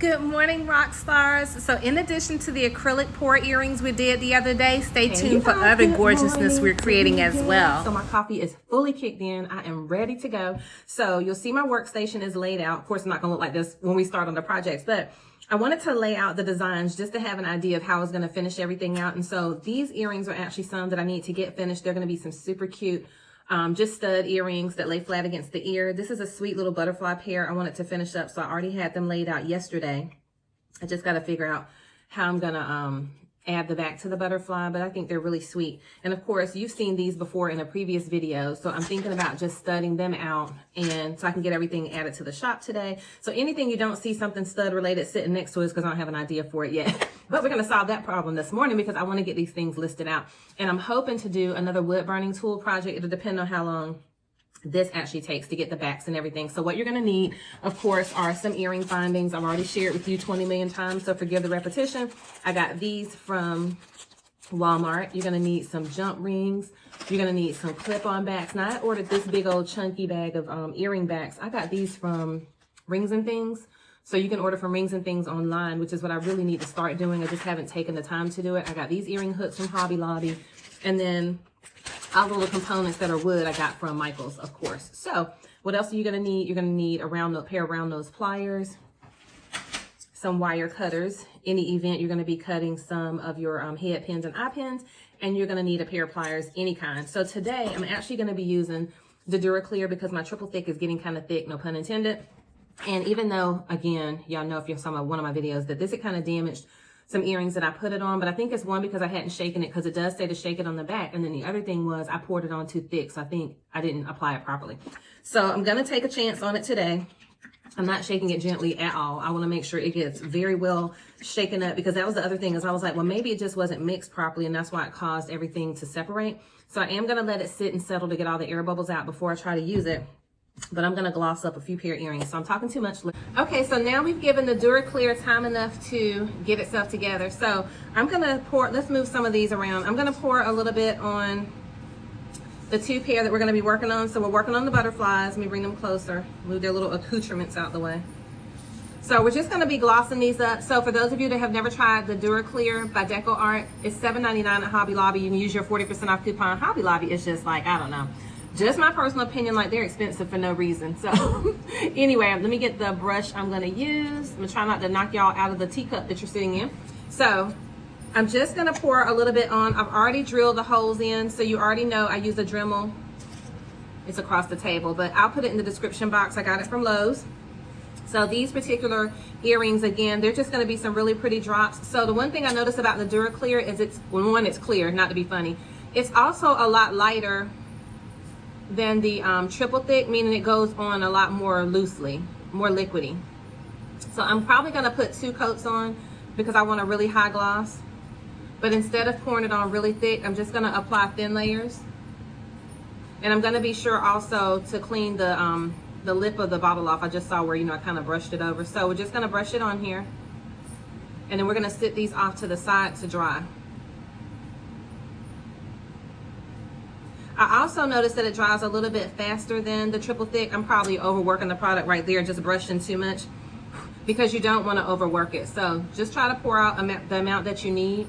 Good morning, rock stars. So in addition to the acrylic pour earrings we did the other day, stay tuned for other gorgeousness we're creating as well. So my coffee is fully kicked in. I am ready to go. So you'll see my workstation is laid out. Of course, it's not going to look like this when we start on the projects, but I wanted to lay out the designs just to have an idea of how I was going to finish everything out. And so these earrings are actually some that I need to get finished. They're going to be some super cute just stud earrings that lay flat against the ear. This is a sweet little butterfly pair. I wanted to finish up, so I already had them laid out yesterday. I just got to figure out how I'm going to add the back to the butterfly, but I think they're really sweet. And of course, you've seen these before in a previous video, so I'm thinking about just studding them out and so I can get everything added to the shop today. So anything you don't see something stud related sitting next to us because I don't have an idea for it yet. But we're going to solve that problem this morning because I want to get these things listed out. And I'm hoping to do another wood burning tool project. It'll depend on how long this actually takes to get the backs and everything. So what you're going to need, of course, are some earring findings. I've already shared with you 20 million times, so forgive the repetition. I got these from Walmart. You're going to need some jump rings. You're going to need some clip-on backs. Now, I ordered this big old chunky bag of earring backs. I got these from Rings and Things. So you can order from Rings and Things online, which is what I really need to start doing. I just haven't taken the time to do it. I got these earring hooks from Hobby Lobby. And then all the little components that are wood I got from Michael's, of course. So what else are you going to need? You're going to need a pair of round nose pliers, some wire cutters. Any event, you're going to be cutting some of your head pins and eye pins, and you're going to need a pair of pliers, any kind. So today I'm actually going to be using the DuraClear because my triple thick is getting kind of thick, no pun intended. And even though, again, y'all know if you're some of one of my videos that this had kind of damaged some earrings that I put it on, but I think it's one because I hadn't shaken it, because it does say to shake it on the back. And then the other thing was I poured it on too thick, so I think I didn't apply it properly. So I'm going to take a chance on it today. I'm not shaking it gently at all. I want to make sure it gets very well shaken up, because that was the other thing, is I was like, well, maybe it just wasn't mixed properly, and that's why it caused everything to separate. So I am going to let it sit and settle to get all the air bubbles out before I try to use it. But I'm going to gloss up a few pair of earrings, so I'm talking too much. Okay, so now we've given the DuraClear time enough to get itself together. So I'm going to pour, let's move some of these around. I'm going to pour a little bit on the two pair that we're going to be working on. So we're working on the butterflies. Let me bring them closer, move their little accoutrements out the way. So we're just going to be glossing these up. So for those of you that have never tried the DuraClear by Deco Art, it's $7.99 at Hobby Lobby. You can use your 40% off coupon. Hobby Lobby is just like, I don't know. Just my personal opinion, like they're expensive for no reason. So anyway, let me get the brush I'm going to use. I'm going to try not to knock y'all out of the teacup that you're sitting in. So I'm just going to pour a little bit on. I've already drilled the holes in, so you already know I use a Dremel. It's across the table, but I'll put it in the description box. I got it from Lowe's. So these particular earrings, again, they're just going to be some really pretty drops. So the one thing I noticed about the DuraClear is it's, well, one, it's clear, not to be funny. It's also a lot lighter than the triple thick, meaning it goes on a lot more loosely, more liquidy. So I'm probably going to put 2 coats on because I want a really high gloss. But instead of pouring it on really thick, I'm just going to apply thin layers. And I'm going to be sure also to clean the lip of the bottle off. I just saw where, I kind of brushed it over. So we're just going to brush it on here. And then we're going to sit these off to the side to dry. I also noticed that it dries a little bit faster than the triple thick. I'm probably overworking the product right there, just brushing too much, because you don't want to overwork it. So just try to pour out the amount that you need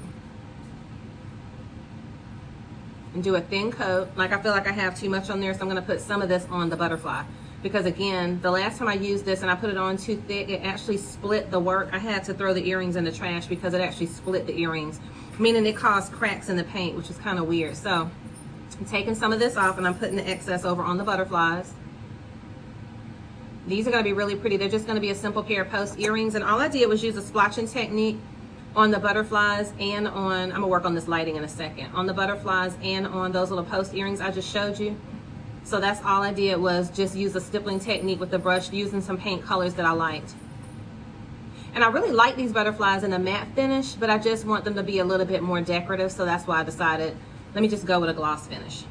and do a thin coat. Like, I feel like I have too much on there, so I'm going to put some of this on the butterfly, because again, the last time I used this and I put it on too thick, it actually split the work. I had to throw the earrings in the trash because it actually split the earrings, meaning it caused cracks in the paint, which is kind of weird. So I'm taking some of this off and I'm putting the excess over on the butterflies. These are going to be really pretty. They're just going to be a simple pair of post earrings, and all I did was use a splotching technique on the butterflies and on, I'm going to work on this lighting in a second, on the butterflies and on those little post earrings I just showed you. So that's all I did, was just use a stippling technique with the brush, using some paint colors that I liked. And I really like these butterflies in a matte finish, but I just want them to be a little bit more decorative, so that's why I decided, let me just go with a gloss finish. So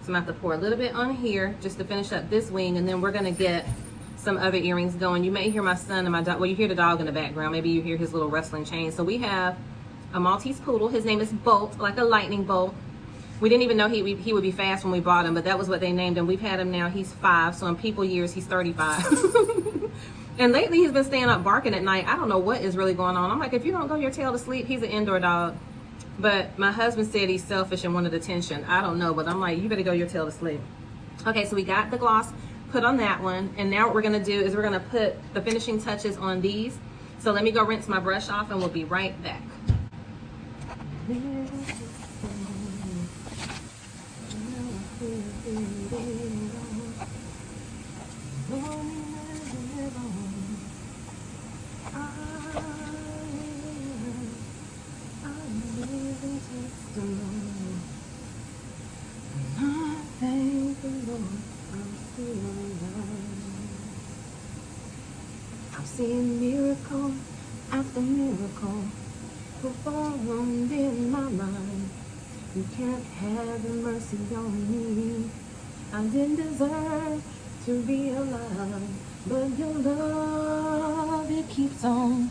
I'm going to have to pour a little bit on here just to finish up this wing, and then we're going to get some other earrings going. You may hear my son and my dog, well, you hear the dog in the background. Maybe you hear his little rustling chain. So we have a Maltese poodle. His name is Bolt, like a lightning bolt. We didn't even know he would be fast when we bought him, but that was what they named him. We've had him now, he's 5, so in people years, he's 35. And lately he's been staying up barking at night. I don't know what is really going on. I'm like, if you don't go your tail to sleep, he's an indoor dog. But my husband said he's selfish and wanted attention. I don't know, but I'm like, you better go your tail to sleep. Okay, so we got the gloss put on that one. And now what we're gonna do is we're gonna put the finishing touches on these. So let me go rinse my brush off and we'll be right back. I've seen miracle after miracle performed in my life. You can't have your mercy on me. I didn't deserve to be alive, but your love, it keeps on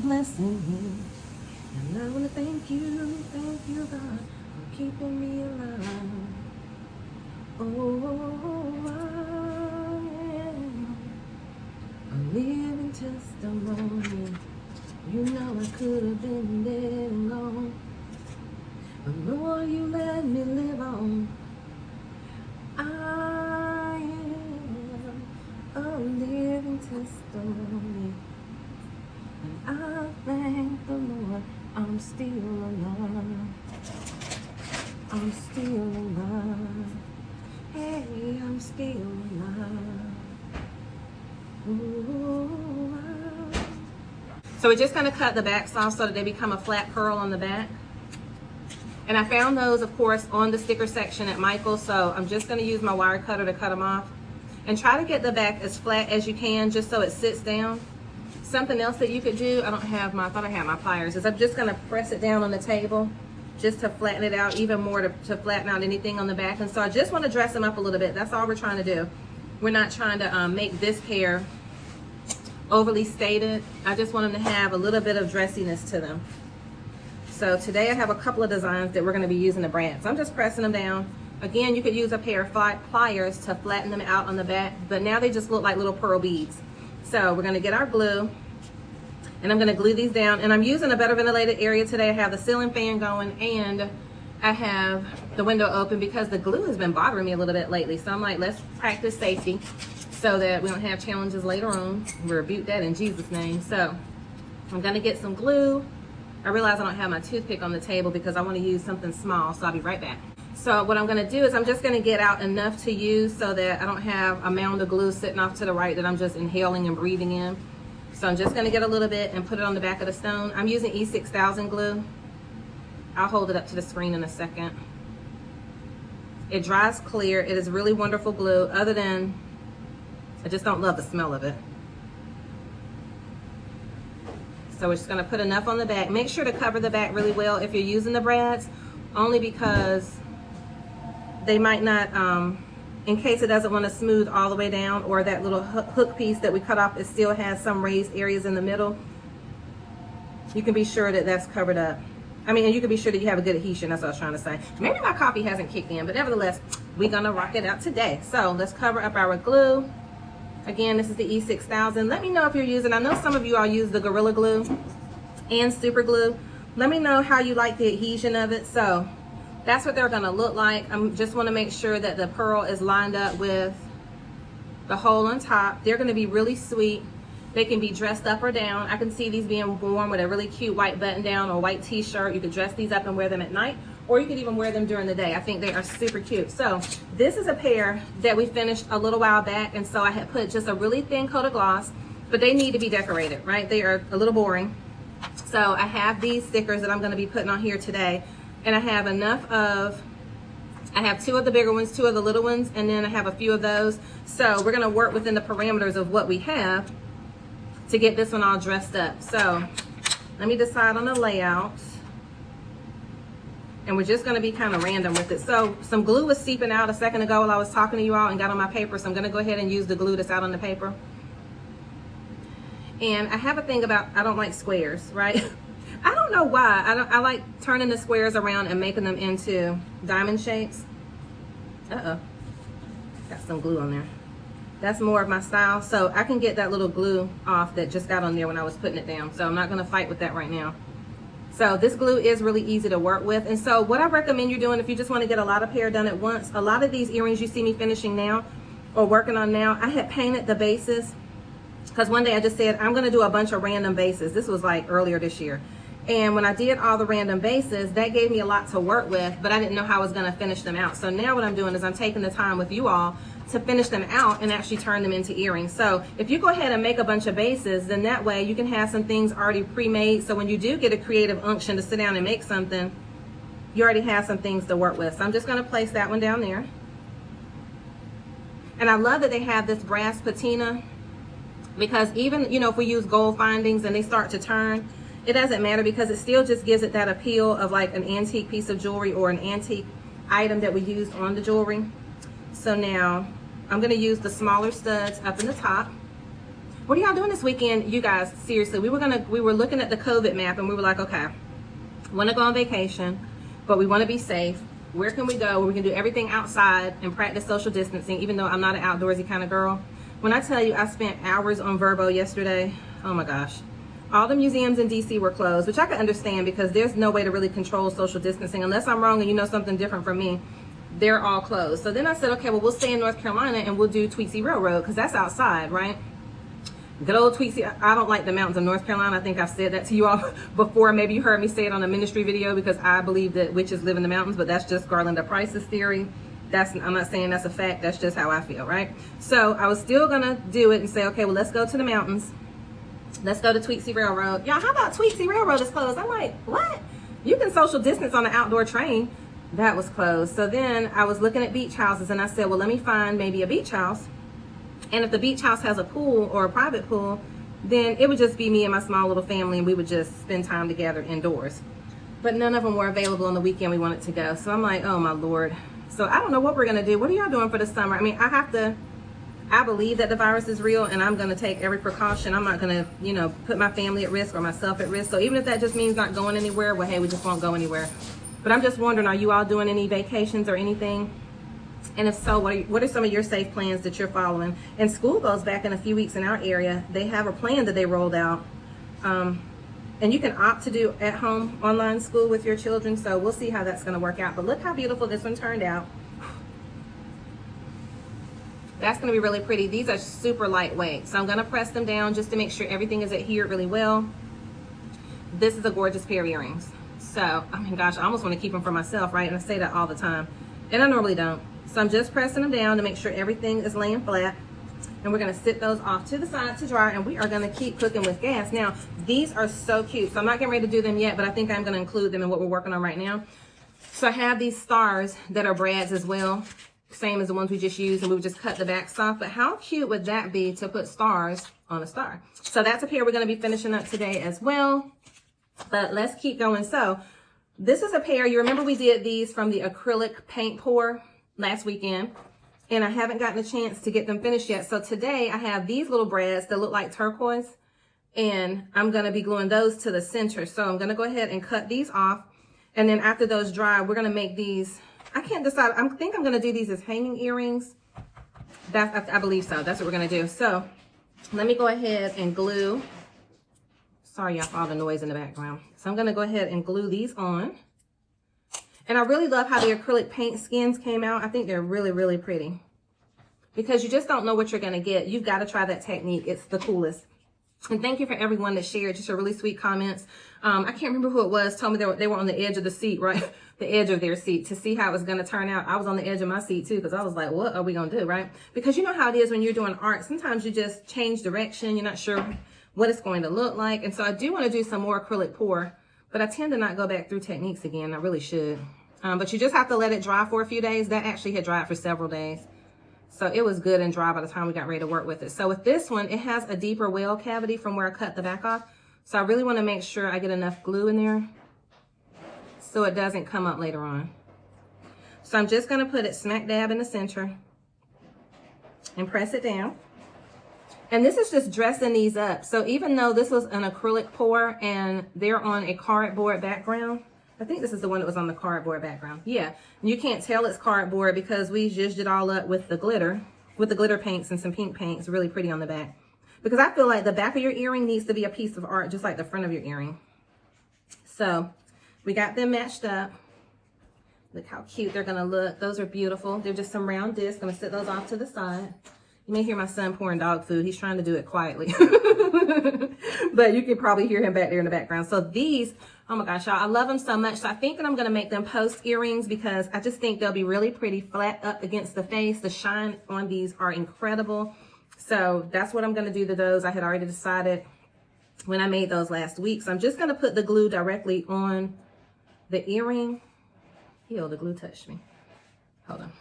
blessing me. And I want to thank you, God, for keeping me alive. Oh, I am a living testimony. You know I could have been dead and gone, but Lord, you let me live on. I am a living testimony, and I thank the Lord I'm still alive. I'm still alive. Hey, I'm still alive. Ooh, so we're just going to cut the backs off so that they become a flat curl on the back. And I found those, of course, on the sticker section at Michael's. So I'm just going to use my wire cutter to cut them off. And try to get the back as flat as you can, just so it sits down. Something else that you could do, I thought I had my pliers, is I'm just going to press it down on the table just to flatten it out even more, to flatten out anything on the back. And so I just want to dress them up a little bit. That's all we're trying to do. We're not trying to make this pair overly stated. I just want them to have a little bit of dressiness to them. So today I have a couple of designs that we're going to be using the brand. So I'm just pressing them down. Again, you could use a pair of pliers to flatten them out on the back, but now they just look like little pearl beads. So we're going to get our glue, and I'm going to glue these down. And I'm using a better ventilated area today. I have the ceiling fan going, and I have the window open because the glue has been bothering me a little bit lately. So I'm like, let's practice safety so that we don't have challenges later on. We rebuke that in Jesus' name. So I'm going to get some glue. I realize I don't have my toothpick on the table because I want to use something small, so I'll be right back. So what I'm going to do is I'm just going to get out enough to use so that I don't have a mound of glue sitting off to the right that I'm just inhaling and breathing in. So I'm just going to get a little bit and put it on the back of the stone. I'm using E6000 glue. I'll hold it up to the screen in a second. It dries clear. It is really wonderful glue, other than I just don't love the smell of it. So we're just going to put enough on the back. Make sure to cover the back really well if you're using the brads, only because they might not, in case it doesn't want to smooth all the way down, or that little hook piece that we cut off, it still has some raised areas in the middle. You can be sure that that's covered up. I mean, and you can be sure that you have a good adhesion. That's what I was trying to say. Maybe my coffee hasn't kicked in, but nevertheless, we're going to rock it out today. So let's cover up our glue. Again, this is the E6000. Let me know if you're using, I know some of you all use the Gorilla Glue and Super Glue. Let me know how you like the adhesion of it. So that's what they're gonna look like. I just wanna make sure that the pearl is lined up with the hole on top. They're gonna be really sweet. They can be dressed up or down. I can see these being worn with a really cute white button down or white t-shirt. You could dress these up and wear them at night, or you could even wear them during the day. I think they are super cute. So this is a pair that we finished a little while back, and so I had put just a really thin coat of gloss, but they need to be decorated, right? They are a little boring. So I have these stickers that I'm gonna be putting on here today, and I have enough of, I have 2 of the bigger ones, 2 of the little ones, and then I have a few of those. So we're gonna work within the parameters of what we have to get this one all dressed up. So let me decide on the layout. And we're just gonna be kind of random with it. So some glue was seeping out a second ago while I was talking to you all and got on my paper. So I'm gonna go ahead and use the glue that's out on the paper. And I have a thing about, I don't like squares, right? I don't know why. I like turning the squares around and making them into diamond shapes. Uh-oh, got some glue on there. That's more of my style. So I can get that little glue off that just got on there when I was putting it down. So I'm not gonna fight with that right now. So this glue is really easy to work with. And so what I recommend you doing if you just want to get a lot of hair done at once, a lot of these earrings you see me finishing now or working on now, I had painted the bases because one day I just said, I'm going to do a bunch of random bases. This was like earlier this year. And when I did all the random bases, that gave me a lot to work with, but I didn't know how I was going to finish them out. So now what I'm doing is I'm taking the time with you all to finish them out and actually turn them into earrings. So if you go ahead and make a bunch of bases, then that way you can have some things already pre-made. So when you do get a creative unction to sit down and make something, you already have some things to work with. So I'm just going to place that one down there. And I love that they have this brass patina, because even, you know, if we use gold findings and they start to turn, it doesn't matter because it still just gives it that appeal of like an antique piece of jewelry or an antique item that we used on the jewelry. So now I'm going to use the smaller studs up in the top. What are y'all doing this weekend, you guys? Seriously, we were looking at the COVID map and we were like, okay, want to go on vacation, but we want to be safe. Where can we go where we can do everything outside and practice social distancing, even though I'm not an outdoorsy kind of girl? When I tell you I spent hours on Verbo yesterday, oh my gosh. All the museums in DC were closed, which I can understand because there's no way to really control social distancing. Unless I'm wrong and you know something different from me, they're all closed. So then I said, okay, well, we'll stay in North Carolina and we'll do Tweetsie Railroad because that's outside, right? Good old Tweetsie. I don't like the mountains of North Carolina. I think I've said that to you all before. Maybe you heard me say it on a ministry video because I believe that witches live in the mountains, but that's just Garlinda Price's theory. I'm not saying that's a fact. That's just how I feel, right? So I was still gonna do it and say, okay, well, let's go to the mountains. Let's go to Tweetsie Railroad. Y'all, how about Tweetsie Railroad is closed? I'm like, what? You can social distance on an outdoor train. That was closed. So then I was looking at beach houses and I said, well, let me find maybe a beach house. And if the beach house has a pool or a private pool, then it would just be me and my small little family and we would just spend time together indoors. But none of them were available on the weekend we wanted to go. So I'm like, oh my Lord. So I don't know what we're gonna do. What are y'all doing for the summer? I mean, I believe that the virus is real and I'm gonna take every precaution. I'm not gonna, you know, put my family at risk or myself at risk. So even if that just means not going anywhere, well, hey, we just won't go anywhere. But I'm just wondering, are you all doing any vacations or anything? And if so, what are some of your safe plans that you're following? And school goes back in a few weeks in our area. They have a plan that they rolled out. And you can opt to do at-home online school with your children. So we'll see how that's going to work out. But look how beautiful this one turned out. That's going to be really pretty. These are super lightweight. So I'm going to press them down just to make sure everything is adhered really well. This is a gorgeous pair of earrings. So, oh my gosh, I almost want to keep them for myself, right? And I say that all the time. And I normally don't. So I'm just pressing them down to make sure everything is laying flat. And we're gonna sit those off to the side to dry, and we are gonna keep cooking with gas. Now, these are so cute. So I'm not getting ready to do them yet, but I think I'm gonna include them in what we're working on right now. So I have these stars that are brads as well, same as the ones we just used, and we would just cut the backs off. But how cute would that be to put stars on a star? So that's a pair we're gonna be finishing up today as well. But let's keep going. So this is a pair, you remember we did these from the acrylic paint pour last weekend, and I haven't gotten a chance to get them finished yet. So today I have these little brads that look like turquoise, and I'm going to be gluing those to the center. So I'm going to go ahead and cut these off, and then after those dry, we're going to make these, I can't decide, I think I'm going to do these as hanging earrings. I believe so. That's what we're going to do. So let me go ahead and glue. Sorry, y'all, for all the noise in the background. So I'm going to go ahead and glue these on. And I really love how the acrylic paint skins came out. I think they're really, really pretty. Because you just don't know what you're going to get. You've got to try that technique. It's the coolest. And thank you for everyone that shared just your really sweet comments. I can't remember who it was. Told me they were on the edge of the seat, right? The edge of their seat to see how it was going to turn out. I was on the edge of my seat too because I was like, what are we going to do, right? Because you know how it is when you're doing art. Sometimes you just change direction. You're not sure what it's going to look like. And so I do want to do some more acrylic pour. But I tend to not go back through techniques again. I really should. But you just have to let it dry for a few days. That actually had dried for several days. So it was good and dry by the time we got ready to work with it. So with this one, it has a deeper well cavity from where I cut the back off. So I really want to make sure I get enough glue in there so it doesn't come up later on. So I'm just going to put it smack dab in the center and press it down. And this is just dressing these up. So even though this was an acrylic pour and they're on a cardboard background, I think this is the one that was on the cardboard background. Yeah, you can't tell it's cardboard because we zhuzhed it all up with the glitter. with the glitter paints and some pink paints, really pretty on the back. Because I feel like the back of your earring needs to be a piece of art, just like the front of your earring. So we got them matched up. Look how cute they're gonna look. Those are beautiful. They're just some round discs. I'm gonna set those off to the side. You may hear my son pouring dog food. He's trying to do it quietly. But you can probably hear him back there in the background. So these, oh my gosh, y'all, I love them so much. So I think that I'm gonna make them post earrings because I just think they'll be really pretty flat up against the face. The shine on these are incredible. So that's what I'm gonna do to those. I had already decided when I made those last week. So I'm just gonna put the glue directly on the earring. Ew, the glue touched me. Hold on.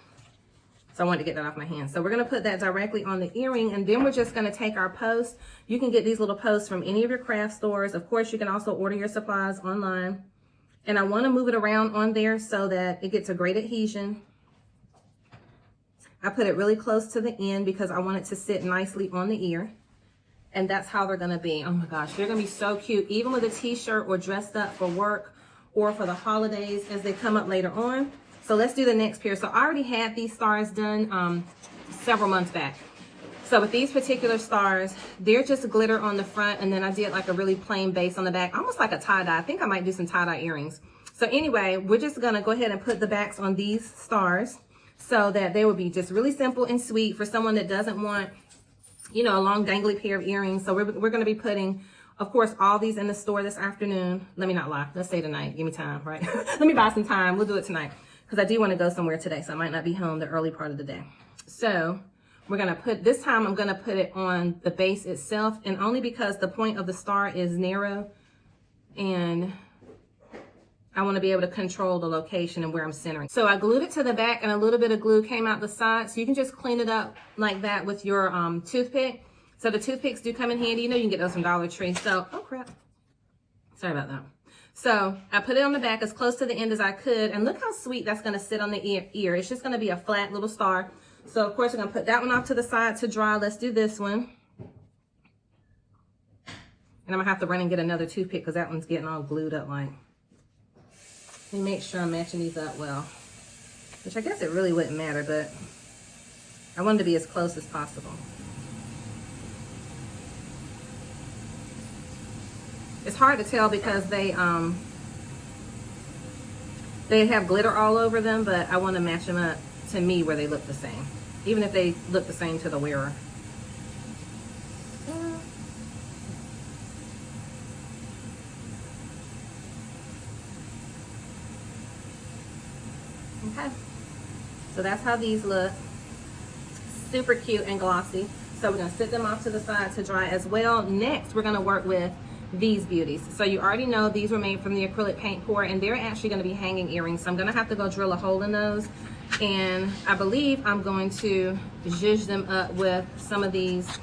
So I wanted to get that off my hand. So we're gonna put that directly on the earring, and then we're just gonna take our posts. You can get these little posts from any of your craft stores. Of course, you can also order your supplies online. And I wanna move it around on there so that it gets a great adhesion. I put it really close to the end because I want it to sit nicely on the ear. And that's how they're gonna be. Oh my gosh, they're gonna be so cute, even with a t-shirt or dressed up for work or for the holidays as they come up later on. So let's do the next pair. So I already had these stars done several months back. So with these particular stars, they're just glitter on the front, and then I did like a really plain base on the back, almost like a tie-dye. I think I might do some tie-dye earrings. So anyway, we're just gonna go ahead and put the backs on these stars so that they will be just really simple and sweet for someone that doesn't want, you know, a long dangly pair of earrings. So we're gonna be putting, of course, all these in the store this afternoon. Let me not lie, let's say tonight, give me time, right? Let me buy some time, we'll do it tonight. Because I do want to go somewhere today, so I might not be home the early part of the day. So we're going to put, this time I'm going to put it on the base itself, and only because the point of the star is narrow, and I want to be able to control the location and where I'm centering. So I glued it to the back, and a little bit of glue came out the side, so you can just clean it up like that with your toothpick. So the toothpicks do come in handy. You know, you can get those from Dollar Tree. So, oh crap. Sorry about that. So I put it on the back as close to the end as I could, and look how sweet that's gonna sit on the ear. It's just gonna be a flat little star. So of course, we're gonna put that one off to the side to dry. Let's do this one. And I'm gonna have to run and get another toothpick because that one's getting all glued up like. Let me make sure I'm matching these up well. Which I guess it really wouldn't matter, but I wanted to be as close as possible. It's hard to tell because they have glitter all over them, but I want to match them up to me where they look the same, even if they look the same to the wearer. Okay, so that's how these look. Super cute and glossy. So we're gonna sit them off to the side to dry as well. Next, we're gonna work with these beauties. So you already know these were made from the acrylic paint pour, and they're actually going to be hanging earrings. So I'm going to have to go drill a hole in those, and I believe I'm going to zhuzh them up with some of these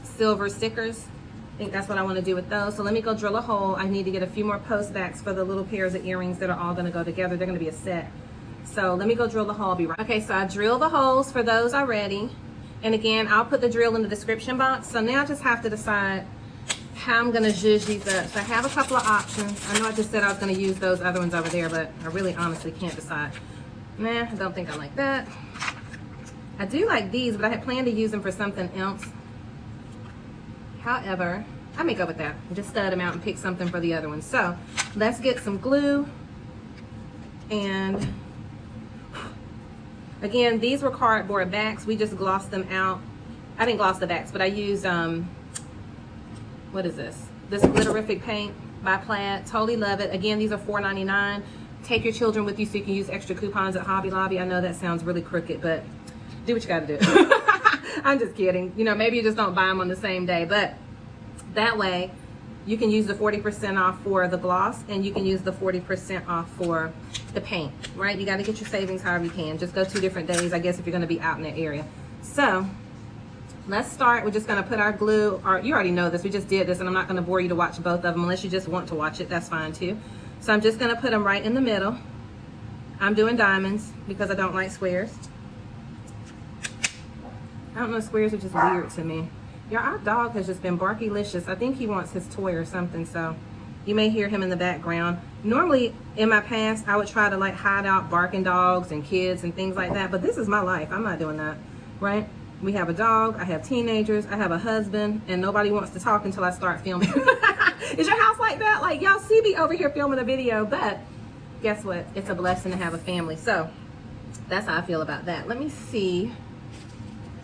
silver stickers. I think that's what I want to do with those. So let me go drill a hole. I need to get a few more post backs for the little pairs of earrings that are all going to go together. They're going to be a set. So let me go drill the hole. I'll be right. Okay, so I drilled the holes for those already, and again, I'll put the drill in the description box. So now I just have to decide how I'm gonna zhuzh these up. So I have a couple of options. I know I just said I was gonna use those other ones over there, but I really honestly can't decide. Nah, I don't think I like that. I do like these, but I had planned to use them for something else. However, I may go with that. Just stud them out and pick something for the other one. So let's get some glue. And again, these were cardboard backs. We just glossed them out. I didn't gloss the backs, but I used what is this? This glitterific paint by Plaid. Totally love it. Again, these are $4.99. Take your children with you so you can use extra coupons at Hobby Lobby. I know that sounds really crooked, but do what you gotta do. I'm just kidding. You know, maybe you just don't buy them on the same day, but that way you can use the 40% off for the gloss, and you can use the 40% off for the paint, right? You gotta get your savings however you can. Just go 2 different days, I guess, if you're gonna be out in that area. So let's start. We're just going to put our glue, or you already know this, we just did this, and I'm not going to bore you to watch both of them unless you just want to watch it. That's fine too. So I'm just going to put them right in the middle. I'm doing diamonds because I don't like squares. I don't know, squares are just weird to me. Yeah, our dog has just been barky-licious. I think he wants his toy or something, so you may hear him in the background. Normally, in my past, I would try to like hide out barking dogs and kids and things like that, but this is my life. I'm not doing that. right? We have a dog, I have teenagers, I have a husband, and nobody wants to talk until I start filming. Is your house like that? Like, y'all see me over here filming a video, but guess what? It's a blessing to have a family. So that's how I feel about that. Let me see.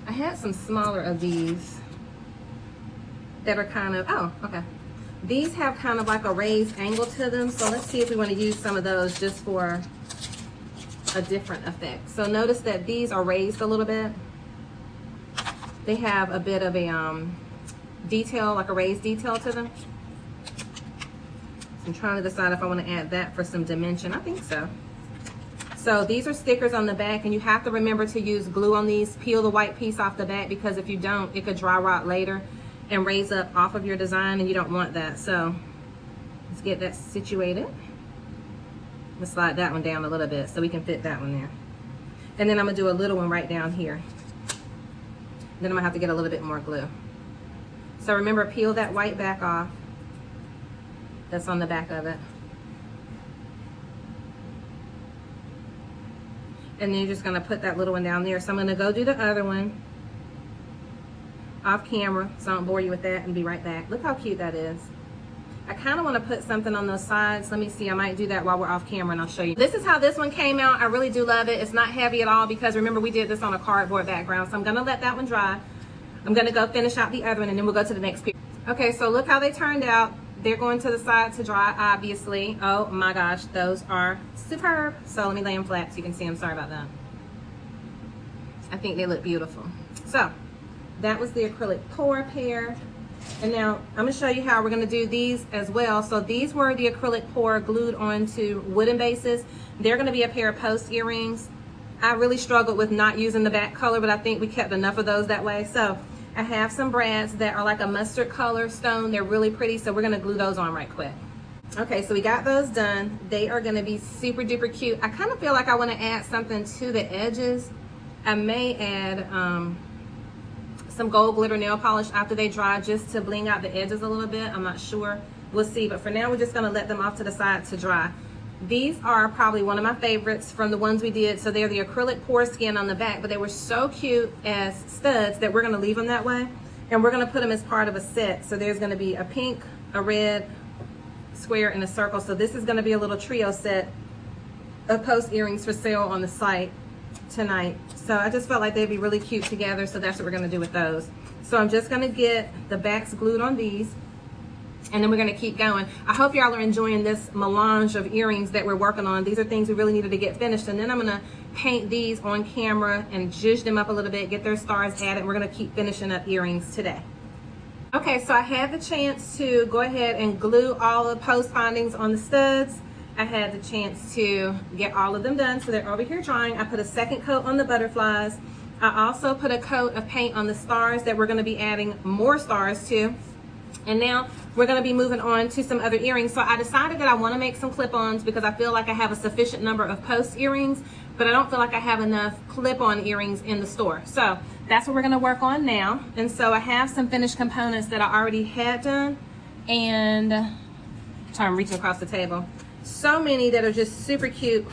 I had some smaller of these that are kind of, oh, okay. These have kind of like a raised angle to them. So let's see if we want to use some of those just for a different effect. So notice that these are raised a little bit. They have a bit of a detail, like a raised detail to them. So I'm trying to decide if I want to add that for some dimension. I think so. So these are stickers on the back, and you have to remember to use glue on these. Peel the white piece off the back, because if you don't, it could dry rot later and raise up off of your design, and you don't want that. So let's get that situated. Let's slide that one down a little bit so we can fit that one there. And then I'm gonna do a little one right down here. Then I'm gonna have to get a little bit more glue. So remember, peel that white back off. That's on the back of it. And then you're just gonna put that little one down there. So I'm gonna go do the other one off camera, so I don't bore you with that, and be right back. Look how cute that is. I kind of want to put something on those sides. Let me see, I might do that while we're off camera, and I'll show you. This is how this one came out. I really do love it. It's not heavy at all, because remember, we did this on a cardboard background. So I'm gonna let that one dry. I'm gonna go finish out the other one, and then we'll go to the next piece. Okay, so look how they turned out. They're going to the side to dry, obviously. Oh my gosh, those are superb. So let me lay them flat so you can see them. Sorry about that. I think they look beautiful. So that was the acrylic pour pair. And now I'm gonna show you how we're gonna do these as well. So these were the acrylic pour glued onto wooden bases. They're gonna be a pair of post earrings. I really struggled with not using the back color, but I think we kept enough of those that way. So I have some brads that are like a mustard color stone. They're really pretty, so we're gonna glue those on right quick. Okay, so we got those done. They are gonna be super duper cute. I kind of feel like I wanna add something to the edges. I may add some gold glitter nail polish after they dry, just to bling out the edges a little bit. I'm not sure, we'll see, but for now we're just gonna let them off to the side to dry. These are probably one of my favorites from the ones we did. So they're the acrylic pour skin on the back, but they were so cute as studs that we're gonna leave them that way, and we're gonna put them as part of a set. So there's gonna be a pink, a red, square, and a circle. So this is gonna be a little trio set of post earrings for sale on the site tonight. So I just felt like they'd be really cute together, so that's what we're gonna do with those. So I'm just gonna get the backs glued on these, and then we're gonna keep going. I hope y'all are enjoying this melange of earrings that we're working on. These are things we really needed to get finished, and then I'm gonna paint these on camera and zhuzh them up a little bit, get their stars added. We're gonna keep finishing up earrings today. Okay, so I had the chance to go ahead and glue all the post findings on the studs. I had the chance to get all of them done, so they're over here drying. I put a second coat on the butterflies. I also put a coat of paint on the stars that we're gonna be adding more stars to. And now we're gonna be moving on to some other earrings. So I decided that I wanna make some clip-ons because I feel like I have a sufficient number of post earrings, but I don't feel like I have enough clip-on earrings in the store. So that's what we're gonna work on now. And so I have some finished components that I already had done, and sorry, I'm reaching across the table. So many that are just super cute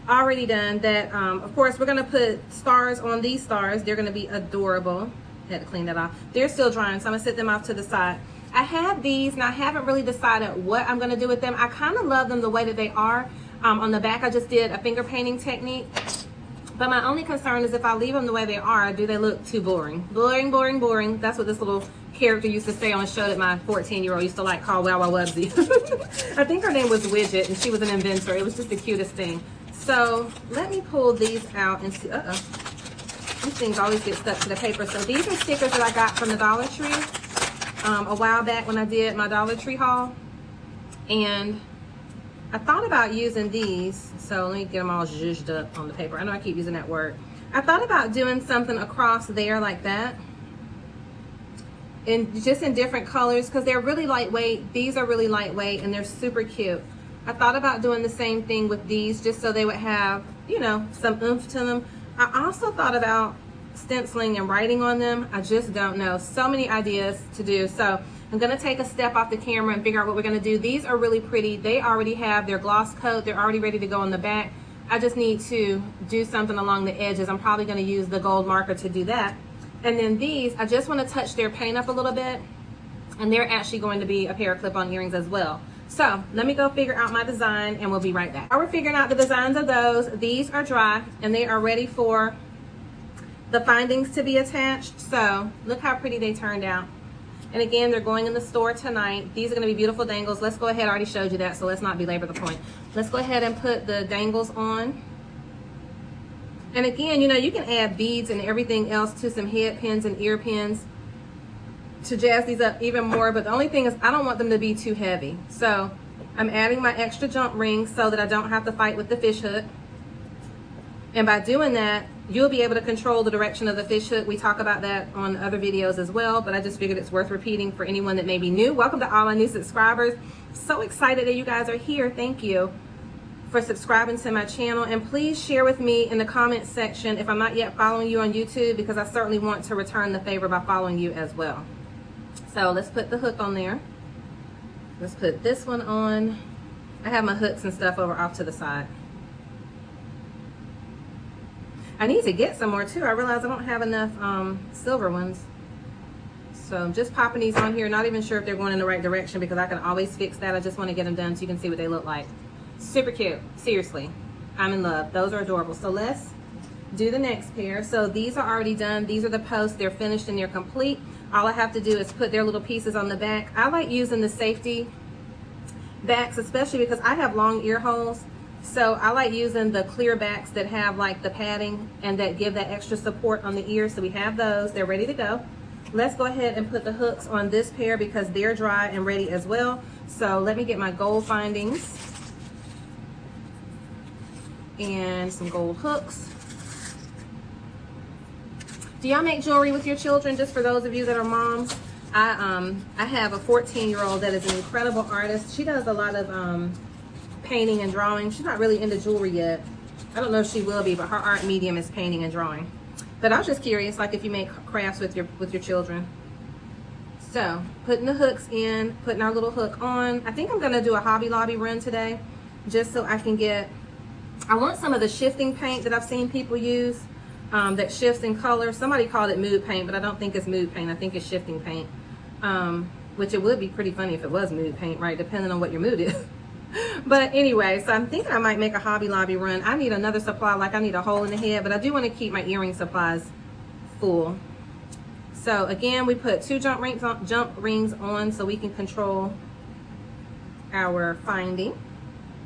already done that of course we're gonna put stars on these stars. They're gonna be adorable. Had to clean that off. They're still drying, so I'm gonna set them off to the side. I have these, and I haven't really decided what I'm gonna do with them. I kind of love them the way that they are. On the back I just did a finger painting technique, but my only concern is if I leave them the way they are, do they look too boring? Boring, boring, boring. That's what this little character used to say on a show that my 14-year-old used to like, called Wow Wow Wubsy. I think her name was Widget, and she was an inventor. It was just the cutest thing. So let me pull these out and see. These things always get stuck to the paper. So these are stickers that I got from the Dollar Tree a while back when I did my Dollar Tree haul. And I thought about using these. So let me get them all zhuzhed up on the paper. I know I keep using that word. I thought about doing something across there like that, and just in different colors, because they're really lightweight. These are really lightweight and they're super cute. I thought about doing the same thing with these, just so they would have, you know, some oomph to them. I also thought about stenciling and writing on them. I just don't know. So many ideas to do. So I'm gonna take a step off the camera and figure out what we're gonna do. These are really pretty. They already have their gloss coat. They're already ready to go on the back. I just need to do something along the edges. I'm probably going to use the gold marker to do that. And then these, I just want to touch their paint up a little bit. And they're actually going to be a pair of clip-on earrings as well. So let me go figure out my design and we'll be right back. While we're figuring out the designs of those, these are dry and they are ready for the findings to be attached. So look how pretty they turned out. And again, they're going in the store tonight. These are going to be beautiful dangles. Let's go ahead. I already showed you that, so let's not belabor the point. Let's go ahead and put the dangles on. And again, you know, you can add beads and everything else to some head pins and ear pins to jazz these up even more, but the only thing is I don't want them to be too heavy. So I'm adding my extra jump rings so that I don't have to fight with the fish hook. And by doing that, you'll be able to control the direction of the fish hook. We talk about that on other videos as well, but I just figured it's worth repeating for anyone that may be new. Welcome to all my new subscribers. So excited that you guys are here. Thank you for subscribing to my channel, and please share with me in the comments section if I'm not yet following you on YouTube, because I certainly want to return the favor by following you as well. So let's put the hook on there. Let's put this one on. I have my hooks and stuff over off to the side. I need to get some more too. I realize I don't have enough silver ones. So I'm just popping these on here. Not even sure if they're going in the right direction because I can always fix that. I just want to get them done so you can see what they look like. Super cute. Seriously. I'm in love. Those are adorable. So let's do the next pair. So these are already done. These are the posts. They're finished and they're complete. All I have to do is put their little pieces on the back. I like using the safety backs, especially because I have long ear holes. So I like using the clear backs that have like the padding and that give that extra support on the ear. So we have those. They're ready to go. Let's go ahead and put the hooks on this pair because they're dry and ready as well. So let me get my gold findings and some gold hooks. Do y'all make jewelry with your children? Just for those of you that are moms, I have a 14-year-old that is an incredible artist. She does a lot of painting and drawing. She's not really into jewelry yet. I don't know if she will be, but her art medium is painting and drawing. But I was just curious, like if you make crafts with your children. So putting the hooks in, putting our little hook on. I think I'm gonna do a Hobby Lobby run today, just so I can get. I want some of the shifting paint that I've seen people use. That shifts in color. Somebody called it mood paint, but I don't think it's mood paint. I think it's shifting paint, which it would be pretty funny if it was mood paint, right? Depending on what your mood is. But anyway, so I'm thinking I might make a Hobby Lobby run. I need another supply, like I need a hole in the head, but I do want to keep my earring supplies full. So again, we put 2 jump rings on so we can control our finding.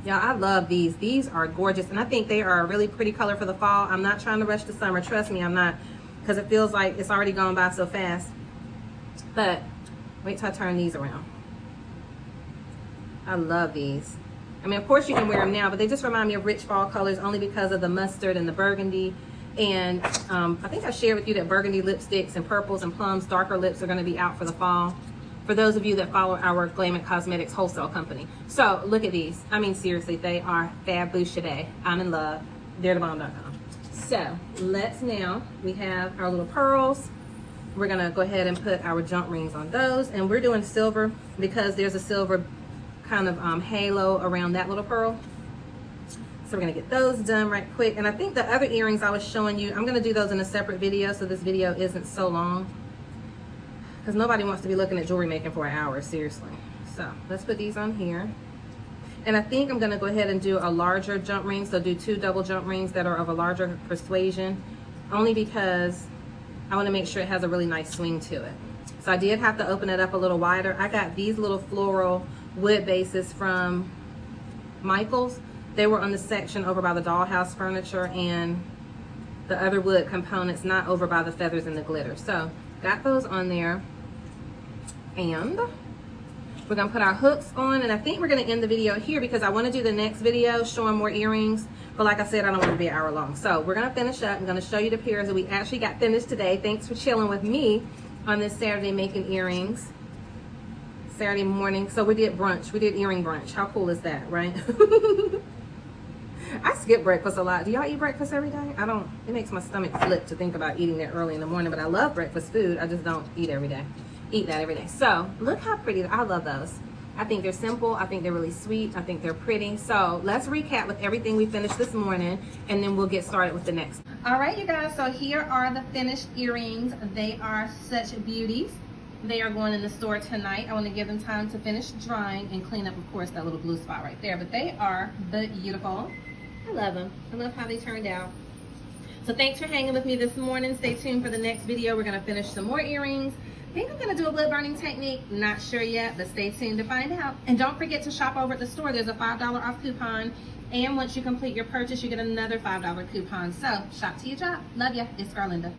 Yeah, I love these. These are gorgeous, and I think they are a really pretty color for the fall. I'm not trying to rush the summer. Trust me, I'm not, because it feels like it's already gone by so fast. But wait till I turn these around. I love these. I mean, of course you can wear them now, but they just remind me of rich fall colors only because of the mustard and the burgundy. And I think I shared with you that burgundy lipsticks and purples and plums, darker lips, are going to be out for the fall. For those of you that follow our Glam & Cosmetics wholesale company. So look at these. I mean, seriously, they are fabulous. I'm in love. They're the bomb.com. So let's now, we have our little pearls. We're gonna go ahead and put our jump rings on those, and we're doing silver because there's a silver kind of halo around that little pearl. So we're gonna get those done right quick. And I think the other earrings I was showing you, I'm gonna do those in a separate video so this video isn't so long, because nobody wants to be looking at jewelry making for an hour, seriously. So let's put these on here. And I think I'm gonna go ahead and do a larger jump ring. So do 2 double jump rings that are of a larger persuasion, only because I wanna make sure it has a really nice swing to it. So I did have to open it up a little wider. I got these little floral wood bases from Michael's. They were on the section over by the dollhouse furniture and the other wood components, not over by the feathers and the glitter. So got those on there. And we're gonna put our hooks on, and I think we're gonna end the video here because I wanna do the next video showing more earrings. But like I said, I don't want it to be an hour long. So we're gonna finish up. I'm gonna show you the pairs that we actually got finished today. Thanks for chilling with me on this Saturday making earrings. Saturday morning. So we did brunch. We did earring brunch. How cool is that, right? I skip breakfast a lot. Do y'all eat breakfast every day? I don't. It makes my stomach flip to think about eating that early in the morning, but I love breakfast food. I just don't eat every day. Eat that every day. So look how pretty. I love those. I think they're simple. I think they're really sweet. I think they're pretty. So let's recap with everything we finished this morning, and then we'll get started with the next. All right, you guys, so here are the finished earrings. They are such beauties. They are going in the store tonight. I want to give them time to finish drying and clean up, of course, that little blue spot right there. But they are beautiful. I love them. I love how they turned out. So thanks for hanging with me this morning. Stay tuned for the next video. We're going to finish some more earrings. I think I'm going to do a wood burning technique. Not sure yet, but stay tuned to find out. And don't forget to shop over at the store. There's a $5 off coupon. And once you complete your purchase, you get another $5 coupon. So shop till you drop. Love ya. It's Garlinda.